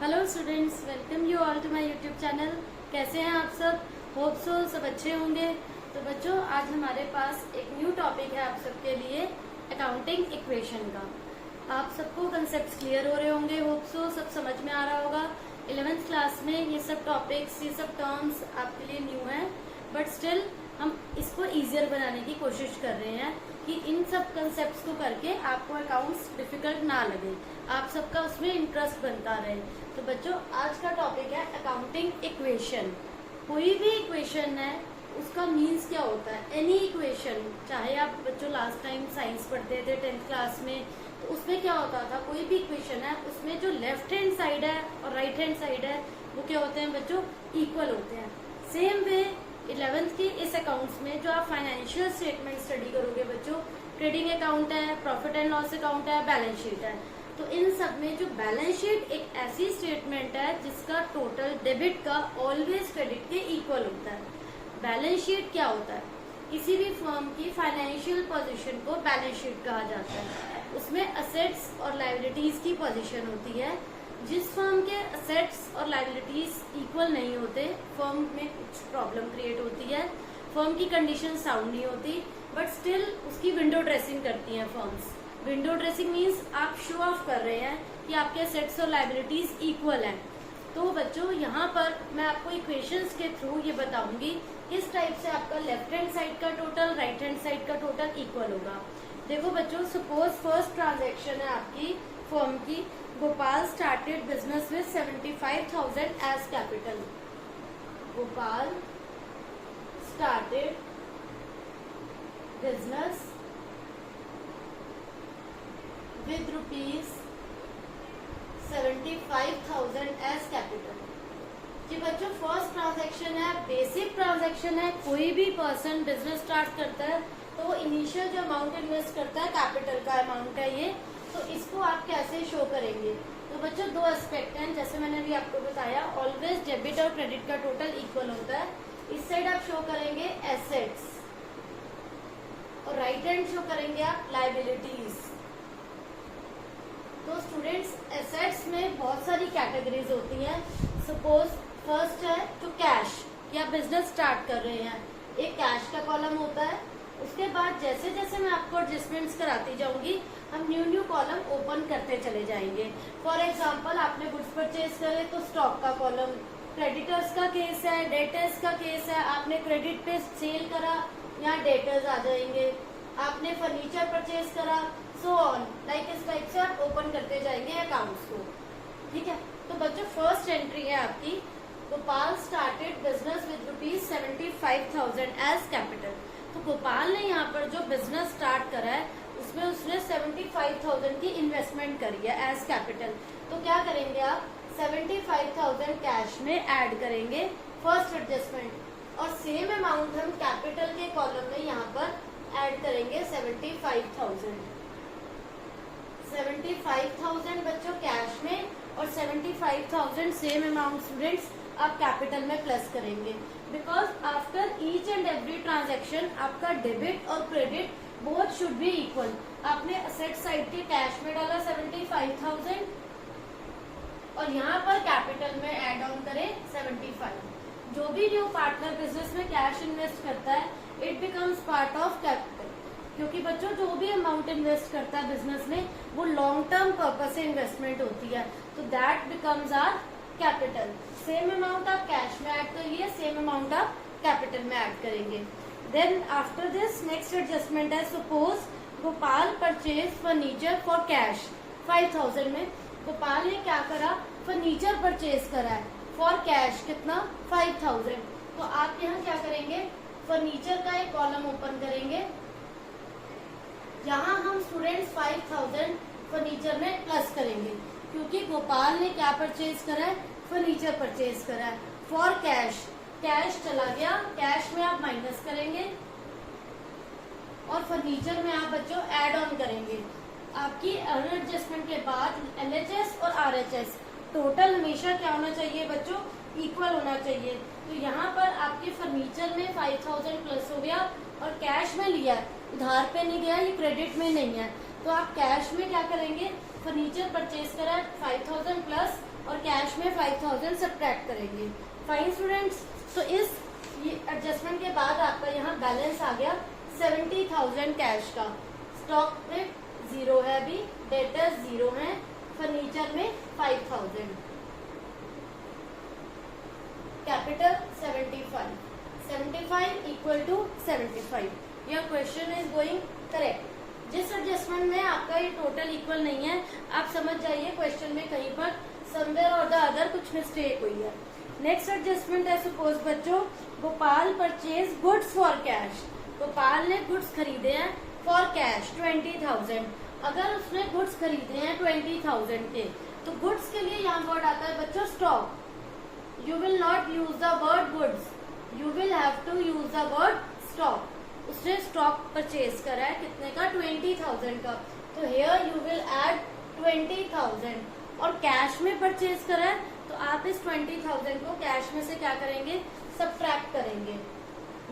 Hello students, welcome you all to my YouTube channel. कैसे हैं आप सब? होप सो सब अच्छे होंगे। तो बच्चों, आज हमारे पास एक न्यू टॉपिक है आप सबके लिए, अकाउंटिंग इक्वेशन का। आप सबको कंसेप्ट क्लियर हो रहे होंगे, होप सो सब समझ में आ रहा होगा। 11th क्लास में ये सब टॉपिक्स, ये सब टर्म्स आपके लिए न्यू हैं, बट स्टिल हम इसको ईजियर बनाने की कोशिश कर रहे हैं कि इन सब कंसेप्ट्स को करके आपको अकाउंट्स डिफिकल्ट ना लगे, आप सबका उसमें इंटरेस्ट बनता रहे। तो बच्चों, आज का टॉपिक है अकाउंटिंग इक्वेशन। कोई भी इक्वेशन है, उसका मीन्स क्या होता है। एनी इक्वेशन, चाहे आप बच्चों लास्ट टाइम साइंस पढ़ते थे 10th क्लास में, तो उसमें क्या होता था, कोई भी इक्वेशन है उसमें जो लेफ्ट हैंड साइड है और राइट हैंड साइड है वो क्या होते हैं बच्चों, इक्वल होते हैं। सेम वे 11th की इस अकाउंट्स में जो आप फाइनेंशियल स्टेटमेंट स्टडी करोगे बच्चों, ट्रेडिंग अकाउंट है, प्रॉफिट एंड लॉस अकाउंट है, बैलेंस शीट है, तो इन सब में जो बैलेंस शीट एक ऐसी स्टेटमेंट है जिसका टोटल डेबिट का ऑलवेज क्रेडिट के इक्वल होता है। बैलेंस शीट क्या होता है? किसी भी फर्म की फाइनेंशियल पोजीशन को बैलेंस शीट कहा जाता है। उसमें असेट्स और लायबिलिटीज की पोजीशन होती है। जिस फर्म के असेट्स और लायबिलिटीज इक्वल नहीं होते, फर्म में कुछ प्रॉब्लम क्रिएट होती है, फर्म की कंडीशन साउंड नहीं होती, बट स्टिल उसकी विंडो ड्रेसिंग करती हैं फर्म्स। विंडो ड्रेसिंग मीन्स आप शो ऑफ कर रहे हैं कि आपके असेट्स और लायबिलिटीज इक्वल हैं। तो बच्चों, यहाँ पर मैं आपको इक्वेशंस के थ्रू ये बताऊंगी किस टाइप से आपका लेफ्ट हैंड साइड का टोटल, राइट हैंड साइड का टोटल इक्वल होगा। देखो बच्चों, सपोज फर्स्ट ट्रांजैक्शन है आपकी फर्म की, Gopal started business with 75,000 as capital. Gopal started business with rupees 75,000 as capital. जी बच्चों, फर्स्ट ट्रांजैक्शन है, बेसिक ट्रांजैक्शन है। कोई भी पर्सन बिजनेस स्टार्ट करता है तो वो इनिशियल जो अमाउंट इन्वेस्ट करता है, कैपिटल का अमाउंट है ये। तो इसको आप कैसे शो करेंगे? तो बच्चों, दो एस्पेक्ट हैं, जैसे मैंने अभी आपको बताया, ऑलवेज डेबिट और क्रेडिट का टोटल इक्वल होता है। इस साइड आप शो करेंगे एसेट्स और राइट हैंड शो करेंगे आप लायबिलिटीज। तो स्टूडेंट्स, एसेट्स में बहुत सारी कैटेगरीज होती हैं। सपोज फर्स्ट है जो कैश, कि आप बिजनेस स्टार्ट कर रहे हैं, एक कैश का कॉलम होता है। उसके बाद जैसे जैसे मैं आपको एडजस्टमेंट्स कराती जाऊंगी, हम न्यू कॉलम ओपन करते चले जाएंगे। फॉर एग्जांपल, आपने गुड्स परचेज करे तो स्टॉक का कॉलम, क्रेडिटर्स का केस है, डेटर्स का केस है, आपने क्रेडिट पे सेल करा, यहाँ डेटर्स आ जाएंगे। आपने फर्नीचर परचेज करा, सो ऑन, लाइक इस टाइप से आप ओपन करते जाएंगे अकाउंट्स को। ठीक है, तो बच्चों फर्स्ट एंट्री है आपकी, Gopal started business with rupees 75,000 as capital. तो गोपाल ने यहाँ पर जो बिजनेस स्टार्ट करा है उसमें उसने 75,000 की इन्वेस्टमेंट करी है एज कैपिटल। तो क्या करेंगे आप, 75,000 कैश में ऐड करेंगे फर्स्ट एडजस्टमेंट, और सेम अमाउंट हम कैपिटल के कॉलम में यहाँ पर ऐड करेंगे 75,000 बच्चों कैश में, और 75,000 सेम अमाउंट स्टूडेंट्स आप कैपिटल में प्लस करेंगे। Because after each and every transaction आपका डेबिट और credit both should be equal. आपने असेट साइड के कैश में डाला 75,000 और यहाँ पर कैपिटल में ऐड ऑन करें 75। जो भी न्यू पार्टनर बिजनेस में कैश इन्वेस्ट करता है, it becomes part of capital, क्योंकि बच्चों जो भी अमाउंट इन्वेस्ट करता है बिजनेस में वो लॉन्ग टर्म पर्पज से इन्वेस्टमेंट होती है, तो that becomes our capital. Same amount आप कैश में ऐड करिए, सेम अमाउंट आप कैपिटल में ऐड करेंगे। Then after this next adjustment है, suppose Gopal purchase furniture for cash 5,000 में। गोपाल ने क्या करा, फर्नीचर परचेज करा है फॉर कैश, कितना 5,000। तो आप यहाँ क्या करेंगे, फर्नीचर का एक कॉलम ओपन करेंगे, यहाँ हम स्टूडेंट्स 5,000 फर्नीचर में प्लस करेंगे, क्योंकि गोपाल ने क्या परचेज करा है, फर्नीचर परचेज करा है फॉर कैश। कैश चला गया, कैश में आप माइनस करेंगे और फर्नीचर में आप बच्चों ऐड ऑन करेंगे। आपकी एडजस्टमेंट के बाद LHS और RHS टोटल हमेशा क्या होना चाहिए बच्चों, इक्वल होना चाहिए। तो यहाँ पर आपके फर्नीचर में 5,000 प्लस हो गया और कैश में लिया, उधार पे नहीं गया, ये क्रेडिट में नहीं है। तो आप कैश में क्या करेंगे, फर्नीचर परचेज करा 5,000 प्लस और कैश में 5000 सब्ट्रैक्ट करेंगे। फाइन स्टूडेंट्स, तो इस एडजस्टमेंट के बाद आपका यहाँ बैलेंस आ गया 70,000 कैश का। स्टॉक में 0 है, अभी डेटर्स 0 है, फर्नीचर में 5000, capital 75 equal to 75। Your question is going correct. जिस एडजस्टमेंट में आपका ये टोटल इक्वल नहीं है, आप समझ जाइए क्वेश्चन में कहीं पर समवेयर और द अदर कुछ मिस्टेक हुई है। नेक्स्ट एडजस्टमेंट है, सपोज बच्चों Gopal purchase goods for cash. Gopal ने गुड्स खरीदे हैं फॉर कैश 20,000। अगर उसने गुड्स खरीदे हैं 20,000 के, तो गुड्स के लिए यहाँ वर्ड आता है बच्चों stock. You will not use the word goods. You will have to use the word stock. उसने स्टॉक परचेज करा है कितने का? 20,000 का। तो here you will add 20,000। और कैश में परचेज करा है, तो आप इस 20,000 को कैश में से क्या करेंगे? सब्ट्रैक्ट करेंगे।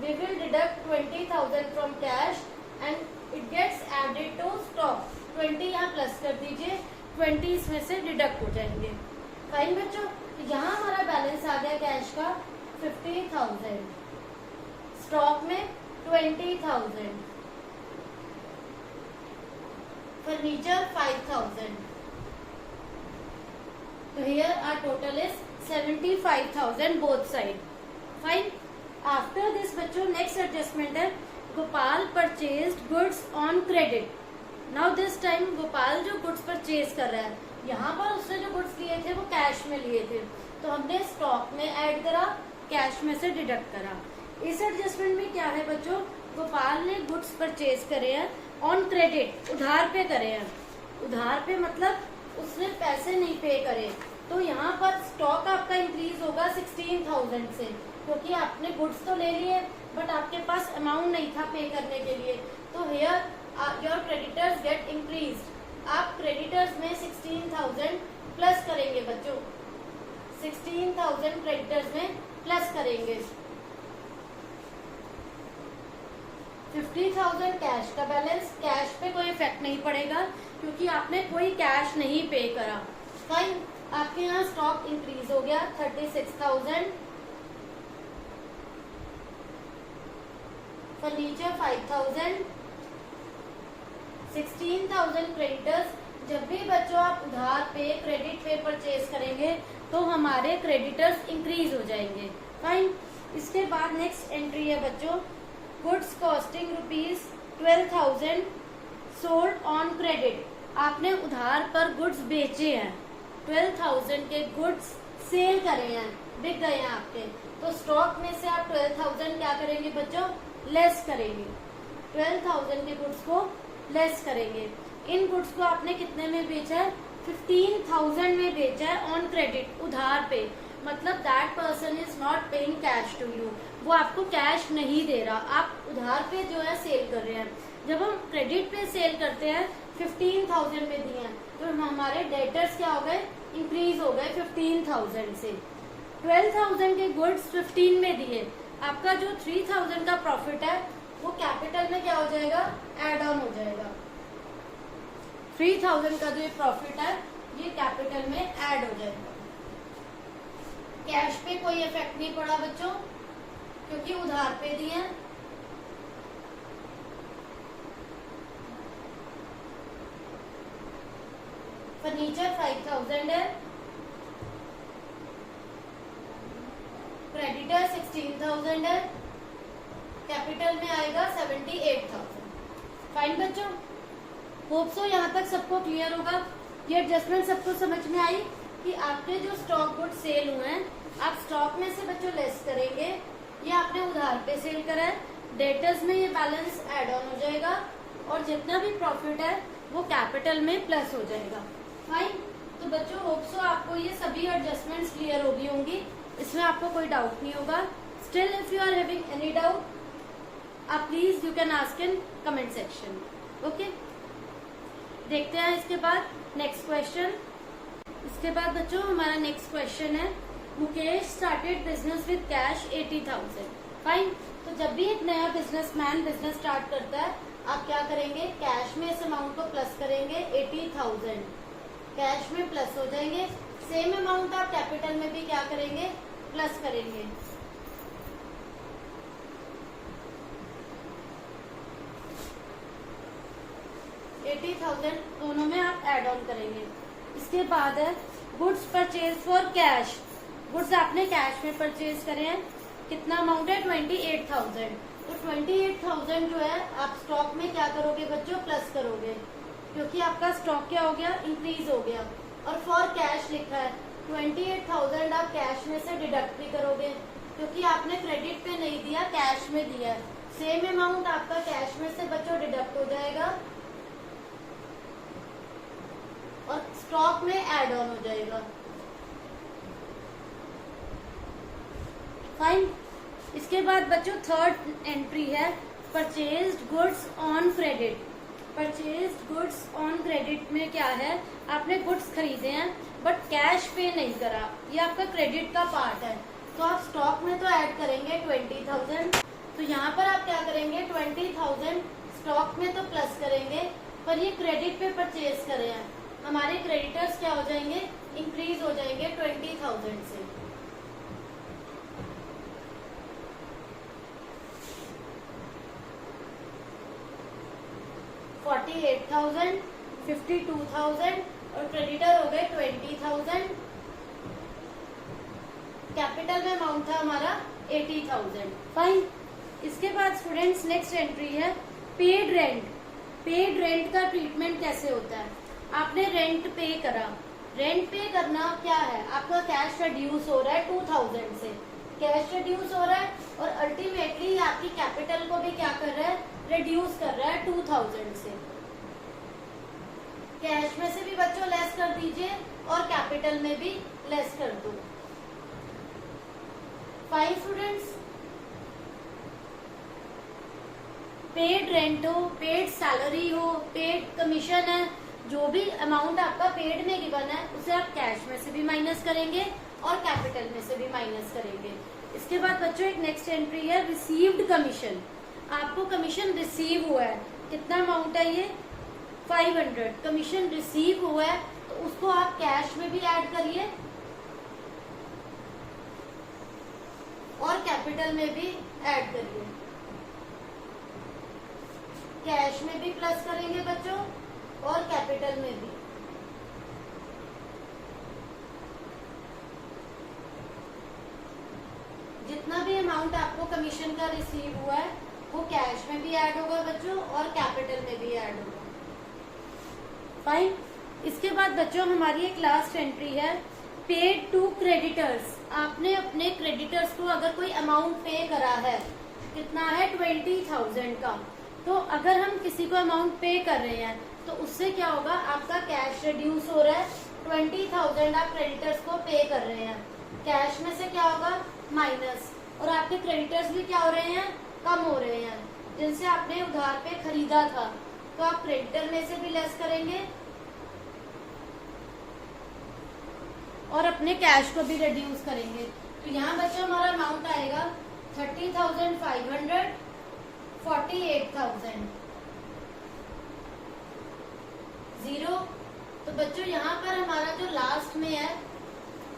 We will deduct 20,000 from cash and it gets added to stock। 20 यहाँ प्लस कर दीजिए, 20 इसमें से डिडक्ट हो जाएंगे। फाइन बच्चों, यहाँ हमारा बैलेंस आ गया कैश का 50,000, स्टॉक में 20,000, फर्नीचर 5,000। तो here our total is 75,000 both side. Fine. After this बच्चों नेक्स्ट एडजस्टमेंट है Gopal purchased goods on credit. Now this time Gopal जो गुड्स परचेज कर रहा है, यहाँ पर उसने जो गुड्स लिए थे वो कैश में लिए थे, तो हमने स्टॉक में ऐड करा, कैश में से डिडक्ट करा। इस एडजस्टमेंट में क्या है बच्चों? गोपाल ने गुड्स परचेज करे हैं ऑन क्रेडिट, उधार पे करे हैं। उधार पे मतलब उसने पैसे नहीं पे करे, तो यहाँ पर स्टॉक आपका इंक्रीज होगा 16,000 से, क्योंकि आपने गुड्स तो ले लिए बट आपके पास अमाउंट नहीं था पे करने के लिए। तो here your creditors get increased. आप क्रेडिटर्स में 16,000 प्लस करेंगे बच्चों, 16,000 क्रेडिटर्स में प्लस करेंगे। 50,000 कैश का बैलेंस, कैश पे कोई इफेक्ट नहीं पड़ेगा क्योंकि आपने कोई कैश नहीं पे करा। फाइन। आपके यहाँ स्टॉक इंक्रीज हो गया 36,000, फर्नीचर 5,000, 16,000 क्रेडिटर्स। जब भी बच्चों आप उधार पे क्रेडिट पे परचेज करेंगे तो हमारे क्रेडिटर्स इंक्रीज हो जाएंगे। फाइन। इसके बाद नेक्स्ट एंट्री है बच्चों goods costing ₹12,000 sold on credit. आपने उधार पर गुड्स बेचे हैं, 12,000 के गुड्स सेल करे हैं, बिक गए हैं आपके, तो स्टॉक में से आप 12,000 क्या करेंगे बच्चों? लेस करेंगे। 12,000 के गुड्स को लेस करेंगे। इन गुड्स को आपने कितने में बेचा है? 15,000 में बेचा है ऑन क्रेडिट, उधार पे। मतलब that person is not paying cash to you, वो आपको कैश नहीं दे रहा, आप उधार पे जो है सेल कर रहे हैं। जब हम क्रेडिट पे सेल करते हैं 15,000 में दिए हैं, तो हमारे डेटर्स क्या हो गए? इंक्रीज हो गए 15,000 से। 12,000 के गुड्स 15 में दिए, आपका जो 3,000 का प्रॉफिट है वो कैपिटल में क्या हो जाएगा? एड ऑन हो जाएगा। 3,000 का जो ये प्रॉफिट है ये कैपिटल में ऐड हो जाएगा। कैश पे कोई इफेक्ट नहीं पड़ा बच्चों क्योंकि उधार पे दिए हैं। फर्नीचर 5,000 है, क्रेडिटर 16,000 है, कैपिटल में आएगा 78,000। फाइन बच्चों, होप सो यहाँ तक सबको क्लियर होगा। ये एडजस्टमेंट सबको समझ में आई कि आपके जो स्टॉक गुड सेल हुए हैं आप स्टॉक में से बच्चों लेस करेंगे, ये आपने उधार पे सेल करा है, डेटर्स में ये बैलेंस ऐड ऑन हो जाएगा और जितना भी प्रॉफिट है वो कैपिटल में प्लस हो जाएगा। फाइन। तो बच्चों होप सो आपको ये सभी एडजस्टमेंट्स क्लियर हो गई होंगी, इसमें आपको कोई डाउट नहीं होगा। Still if you are having any doubt please you can ask in comment section. Okay, देखते हैं इसके बाद नेक्स्ट क्वेश्चन। इसके बाद बच्चों हमारा नेक्स्ट क्वेश्चन है Mukesh started business with cash 80,000। Fine. तो जब भी एक नया बिजनेसमैन बिजनेस स्टार्ट करता है आप क्या करेंगे? कैश में इस अमाउंट को प्लस करेंगे 80,000, कैश में प्लस हो जाएंगे, सेम अमाउंट आप कैपिटल में भी क्या करेंगे, प्लस करेंगे। $80,000 दोनों में आप एड ऑन करेंगे। इसके बाद है goods purchase for cash. Goods आपने कैश में परचेज करे हैं, कितना अमाउंट है, 28,000। तो 28,000 जो है आप स्टॉक में क्या करोगे बच्चों, प्लस करोगे, क्योंकि आपका स्टॉक क्या हो गया, इंक्रीज हो गया। और फॉर कैश लिखा है, 28,000 आप कैश में से डिडक्ट भी करोगे, क्योंकि आपने क्रेडिट पे नहीं दिया, कैश में दिया है। सेम अमाउंट आपका कैश में से बच्चों डिडक्ट हो जाएगा और स्टॉक में ऐड ऑन हो जाएगा। फाइन। इसके बाद बच्चों थर्ड एंट्री है purchased goods on credit. Purchased goods on credit में क्या है, आपने गुड्स खरीदे हैं बट कैश पे नहीं करा, ये आपका क्रेडिट का पार्ट है। तो आप स्टॉक में तो ऐड करेंगे 20,000, तो यहाँ पर आप क्या करेंगे, 20,000 स्टॉक में तो प्लस करेंगे, पर ये क्रेडिट पे परचेज करे हैं, हमारे क्रेडिटर्स क्या हो जाएंगे, इंक्रीज हो जाएंगे 20,000 से। $48,000, $52,000 और क्रेडिटर हो गए 20,000। कैपिटल में अमाउंट था हमारा 80,000। फाइन। इसके बाद स्टूडेंट्स नेक्स्ट एंट्री है पेड रेंट। पेड रेंट का ट्रीटमेंट कैसे होता है, आपने रेंट पे करा, रेंट पे करना क्या है, आपका कैश रिड्यूस हो रहा है 2,000 से, कैश रिड्यूस हो रहा है और अल्टीमेटली आपकी कैपिटल को भी क्या कर रहा है, रिड्यूस कर रहा है 2,000 से। कैश में से भी बच्चों लेस कर दीजिए और कैपिटल में भी लेस कर दो। Fine students. पेड रेंट हो, पेड सैलरी हो, पेड कमीशन है, जो भी अमाउंट आपका पेड में गिवन है उसे आप कैश में से भी माइनस करेंगे और कैपिटल में से भी माइनस करेंगे। इसके बाद बच्चों एक नेक्स्ट एंट्री है रिसीव्ड कमीशन। आपको कमीशन रिसीव हुआ है, कितना अमाउंट है ये, 500 कमीशन रिसीव हुआ है, तो उसको आप कैश में भी ऐड करिए और कैपिटल में भी ऐड करिए। कैश में भी प्लस करेंगे बच्चों और कैपिटल में भी। जितना भी अमाउंट आपको कमीशन का रिसीव हुआ है वो कैश में भी ऐड होगा बच्चों और कैपिटल में भी ऐड होगा। फाइन। इसके बाद बच्चों हमारी एक लास्ट एंट्री है पेड टू क्रेडिटर्स। आपने अपने क्रेडिटर्स को अगर कोई अमाउंट पे करा है, कितना है 20,000 का, तो अगर हम किसी को अमाउंट पे कर रहे हैं तो उससे क्या होगा, आपका कैश रिड्यूस हो रहा है, 20,000 आप क्रेडिटर्स को पे कर रहे हैं, कैश में से क्या होगा, माइनस, और आपके क्रेडिटर्स भी क्या हो रहे हैं, कम हो रहे हैं, जिनसे आपने उधार पे खरीदा था, तो आप क्रेडिटर में से भी लेस करेंगे और अपने कैश को भी रिड्यूस करेंगे। तो यहाँ बच्चों हमारा अमाउंट आएगा 30,500, 48,000, 0। तो बच्चों यहाँ पर हमारा जो लास्ट में है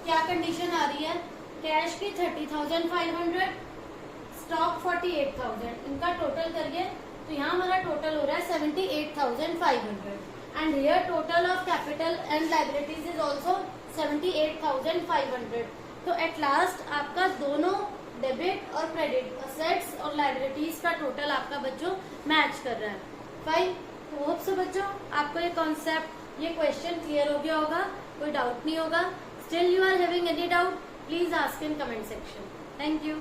क्या कंडीशन आ रही है, कैश की 30,500, स्टॉक 48,000, इनका टोटल करिए तो यहाँ हमारा टोटल हो रहा है 78,500 and here total of capital and liabilities is also 78,500। तो एट लास्ट आपका दोनों डेबिट और क्रेडिट, असेट्स और लाइबिलिटीज का टोटल आपका बच्चों मैच कर रहा है। फाइन। तो होप सो बच्चों आपको ये कॉन्सेप्ट, ये क्वेश्चन क्लियर हो गया होगा, कोई डाउट नहीं होगा। Still you are having any doubt, please ask in comment section. Thank you.